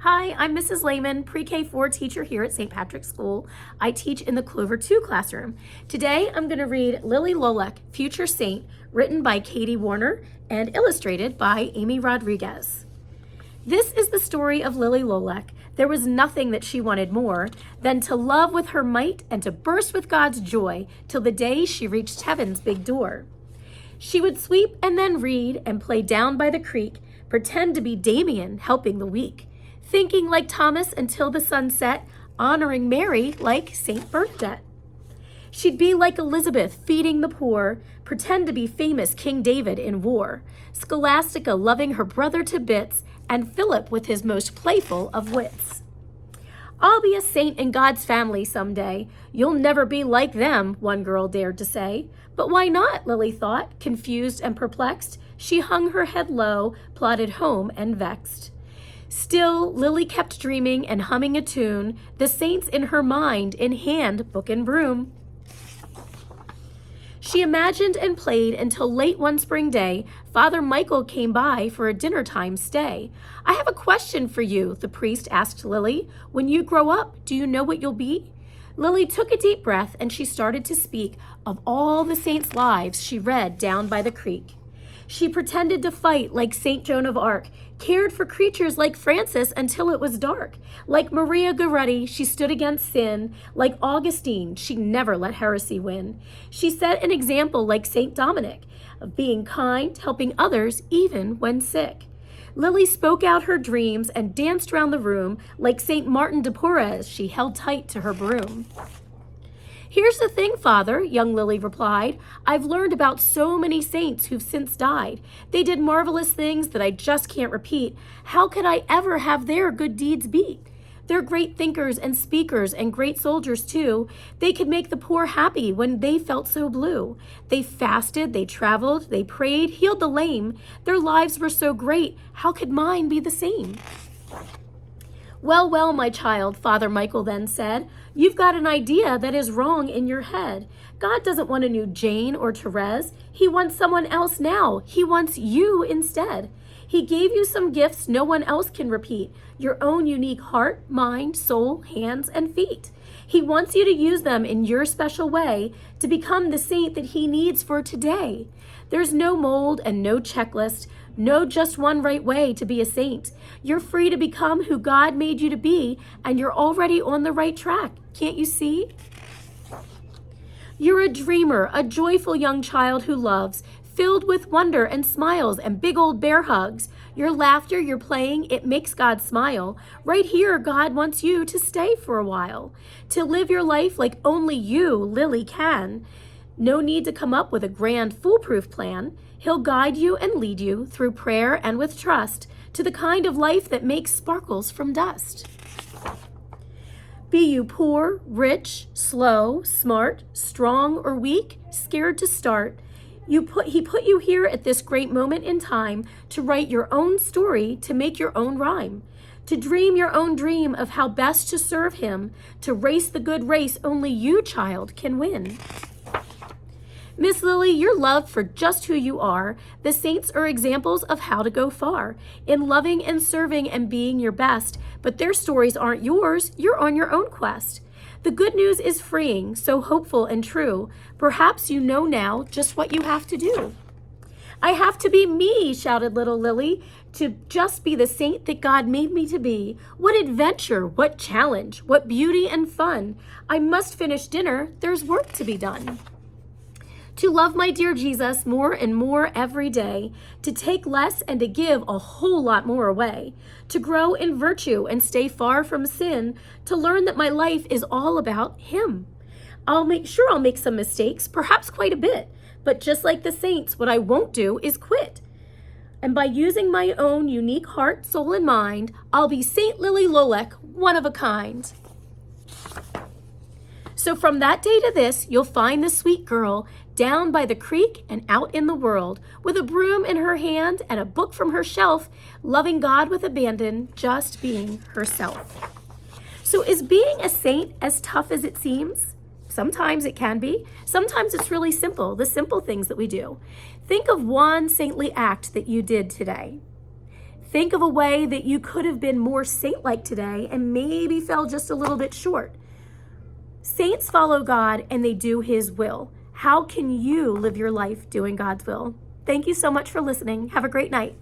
Hi, I'm Mrs. Lehman, pre-K4 teacher here at St. Patrick's School. I teach in the Clover 2 classroom. Today, I'm going to read Lily Lolek, Future Saint, written by Katie Warner and illustrated by Amy Rodriguez. This is the story of Lily Lolek. There was nothing that she wanted more than to love with her might and to burst with God's joy till the day she reached heaven's big door. She would sweep and then read and play down by the creek, pretend to be Damien helping the weak, thinking like Thomas until the sun set, honoring Mary like Saint Bernadette. She'd be like Elizabeth feeding the poor, pretend to be famous King David in war, Scholastica loving her brother to bits, and Philip with his most playful of wits. I'll be a saint in God's family someday. You'll never be like them, one girl dared to say. But why not, Lily thought, confused and perplexed. She hung her head low, plodded home and vexed. Still, Lily kept dreaming and humming a tune, the saints in her mind, in hand, book and broom. She imagined and played until late one spring day, Father Michael came by for a dinner time stay. I have a question for you, the priest asked Lily. When you grow up, do you know what you'll be? Lily took a deep breath and she started to speak of all the saints' lives she read down by the creek. She pretended to fight like Saint Joan of Arc, cared for creatures like Francis until it was dark. Like Maria Goretti, she stood against sin. Like Augustine, she never let heresy win. She set an example like Saint Dominic of being kind, helping others even when sick. Lily spoke out her dreams and danced round the room like Saint Martin de Porres. She held tight to her broom. Here's the thing, Father, young Lily replied. I've learned about so many saints who've since died. They did marvelous things that I just can't repeat. How could I ever have their good deeds beat? They're great thinkers and speakers and great soldiers too. They could make the poor happy when they felt so blue. They fasted, they traveled, they prayed, healed the lame. Their lives were so great. How could mine be the same? Well, well, my child, Father Michael then said, you've got an idea that is wrong in your head. God doesn't want a new Jane or Therese. He wants someone else now. He wants you instead. He gave you some gifts no one else can repeat, your own unique heart, mind, soul, hands, and feet. He wants you to use them in your special way to become the saint that he needs for today. There's no mold and no checklist, no just one right way to be a saint. You're free to become who God made you to be, and you're already on the right track. Can't you see? You're a dreamer, a joyful young child who loves, filled with wonder and smiles and big old bear hugs. Your laughter, your playing, it makes God smile. Right here, God wants you to stay for a while, to live your life like only you, Lily, can. No need to come up with a grand, foolproof plan. He'll guide you and lead you through prayer and with trust to the kind of life that makes sparkles from dust. Be you poor, rich, slow, smart, strong, or weak, scared to start, he put you here at this great moment in time to write your own story, to make your own rhyme, to dream your own dream of how best to serve him, to race the good race only you, child, can win. Miss Lily, you're loved for just who you are. The saints are examples of how to go far in loving and serving and being your best, but their stories aren't yours. You're on your own quest. The good news is freeing, so hopeful and true. Perhaps you know now just what you have to do. I have to be me, shouted little Lily, to just be the saint that God made me to be. What adventure, what challenge, what beauty and fun. I must finish dinner. There's work to be done. To love my dear Jesus more and more every day, to take less and to give a whole lot more away, to grow in virtue and stay far from sin, to learn that my life is all about him. I'll make some mistakes, perhaps quite a bit, but just like the saints, what I won't do is quit. And by using my own unique heart, soul, and mind, I'll be Saint Lily Lolek, one of a kind. So from that day to this, you'll find the sweet girl down by the creek and out in the world, with a broom in her hand and a book from her shelf, loving God with abandon, just being herself. So is being a saint as tough as it seems? Sometimes it can be. Sometimes it's really simple, the simple things that we do. Think of one saintly act that you did today. Think of a way that you could have been more saint-like today and maybe fell just a little bit short. Saints follow God and they do his will. How can you live your life doing God's will? Thank you so much for listening. Have a great night.